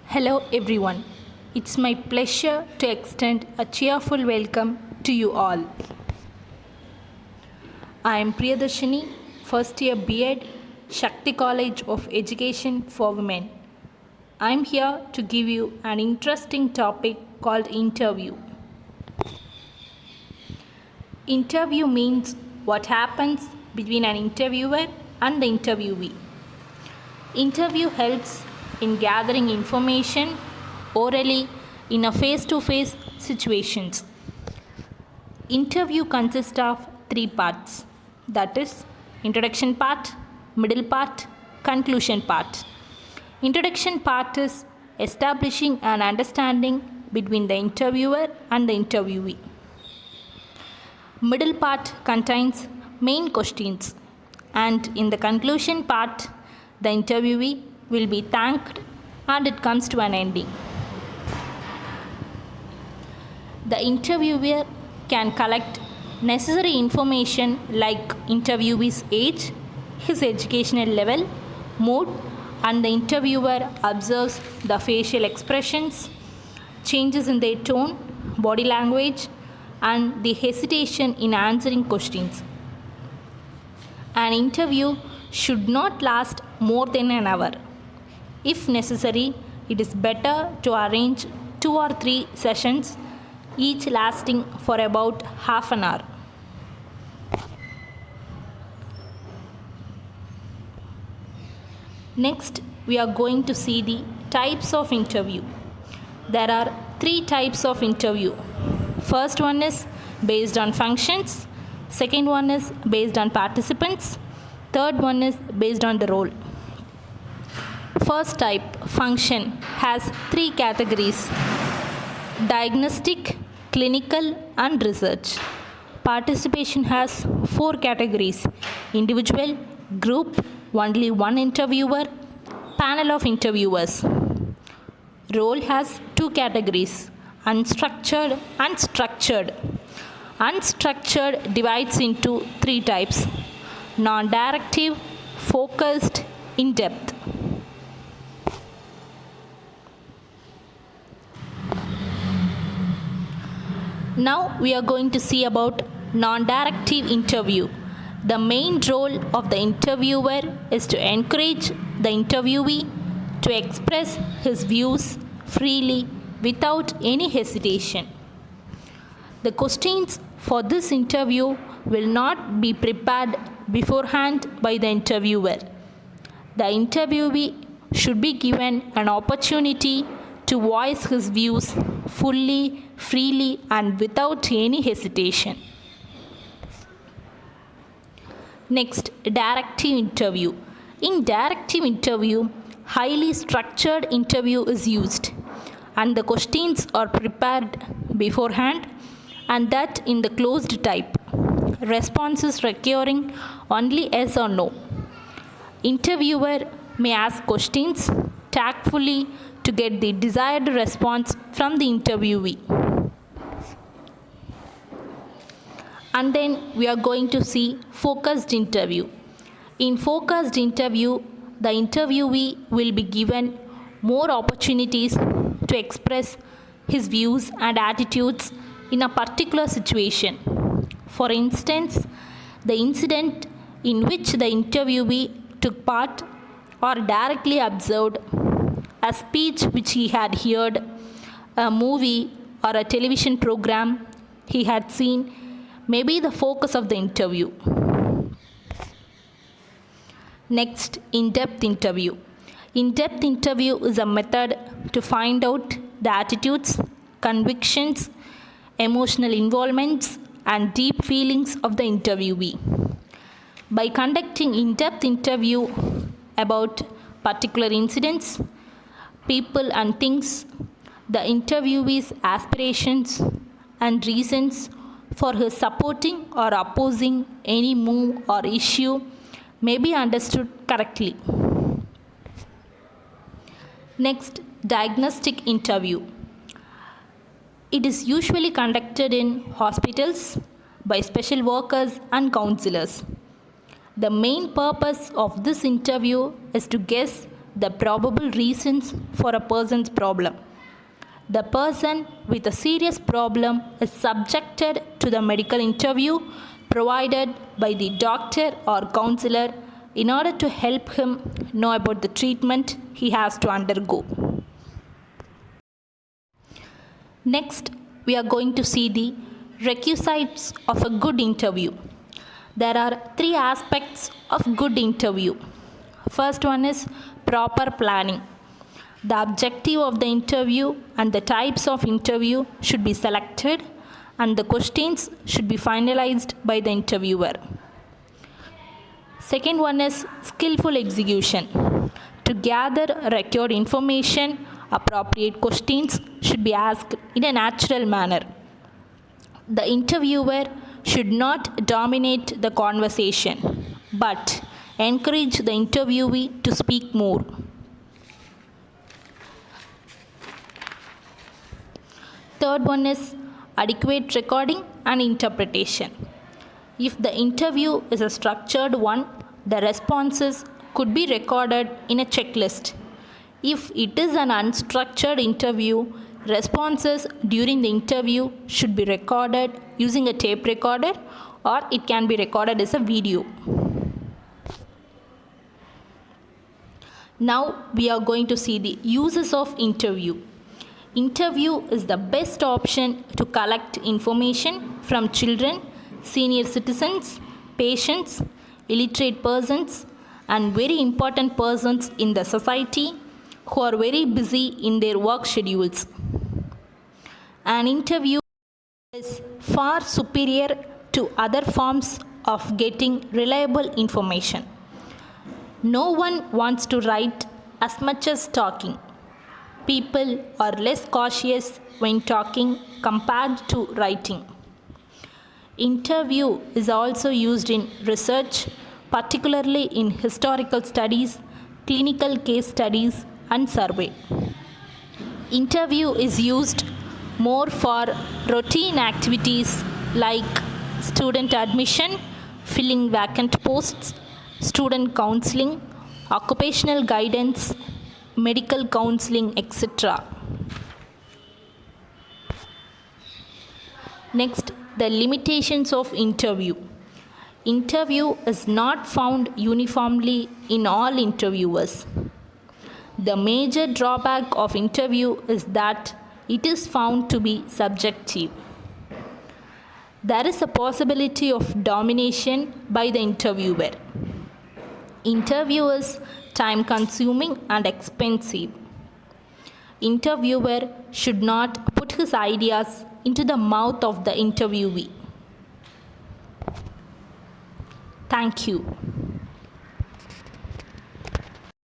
Hello everyone. It's my pleasure to extend a cheerful welcome to you all. I am Priyadarshini, first year B.Ed, Shakti College of Education for Women. I am here to give you an interesting topic called interview. Interview means what happens between an interviewer and the interviewee. Interview helps in gathering information orally in a face-to-face situations. Interview consists of three parts, that is introduction part, middle part, conclusion part. Introduction part is establishing an understanding between the interviewer and the interviewee. Middle part contains main questions, and in the conclusion part the interviewee will be thanked and it comes to an ending. The interviewer can collect necessary information like interviewee's age, his educational level, mood, and the interviewer observes the facial expressions, changes in their tone, body language, and the hesitation in answering questions. An interview should not last more than an hour. If necessary, it is better to arrange 2 or 3 sessions, each lasting for about half an hour. Next, we are going to see the types of interview. There are 3 types of interview. First one is based on functions, second one is based on participants, third one is based on the role. First type, function, has 3 categories: diagnostic, clinical, and research. Participation has 4 categories: individual, group, only one interviewer, panel of interviewers. Role has 2 categories: unstructured and structured. Unstructured divides into 3 types: non-directive, focused, in-depth. Now we are going to see about non-directive interview. The main role of the interviewer is to encourage the interviewee to express his views freely without any hesitation. The questions for this interview will not be prepared beforehand by the interviewer. The interviewee should be given an opportunity to voice his views fully, freely, and without any hesitation. Next, directive interview. In directive interview, highly structured interview is used, and the questions are prepared beforehand, and that in the closed type. Responses requiring only yes or no. Interviewer may ask questions tactfully to get the desired response from the interviewee. And then we are going to see focused interview. In focused interview, the interviewee will be given more opportunities to express his views and attitudes in a particular situation. For instance, the incident in which the interviewee took part, or directly observed, a speech which he had heard, a movie or a television program he had seen, may be the focus of the interview. Next, in-depth interview. In-depth interview is a method to find out the attitudes, convictions, emotional involvements, and deep feelings of the interviewee. By conducting in-depth interview about particular incidents, people and things, the interviewee's aspirations and reasons for his supporting or opposing any move or issue may be understood correctly. Next, diagnostic interview. It is usually conducted in hospitals by special workers and counselors. The main purpose of this interview is to guess the probable reasons for a person's problem. The person with a serious problem is subjected to the medical interview provided by the doctor or counselor in order to help him know about the treatment he has to undergo. Next, we are going to see the requisites of a good interview. There are three aspects of good interview. First one is proper planning. The objective of the interview and the types of interview should be selected and the questions should be finalized by the interviewer. Second one is skillful execution. To gather record information, appropriate questions should be asked in a natural manner. The interviewer should not dominate the conversation, but encourage the interviewee to speak more. Third one is adequate recording and interpretation. If the interview is a structured one, the responses could be recorded in a checklist. If it is an unstructured interview, responses during the interview should be recorded using a tape recorder, or it can be recorded as a video. Now we are going to see the uses of interview. Interview is the best option to collect information from children, senior citizens, patients, illiterate persons, and very important persons in the society who are very busy in their work schedules. An interview is far superior to other forms of getting reliable information. No one wants to write as much as talking. People are less cautious when talking compared to writing. Interview is also used in research, particularly in historical studies, clinical case studies, and survey. Interview is used more for routine activities like student admission, filling vacant posts, student counseling, occupational guidance, medical counseling, etc. Next, the limitations of interview. Interview is not found uniformly in all interviewers. The major drawback of interview is that it is found to be subjective. There is a possibility of domination by the interviewer. Interview is time consuming and expensive. Interviewer should not put his ideas into the mouth of the interviewee. Thank you.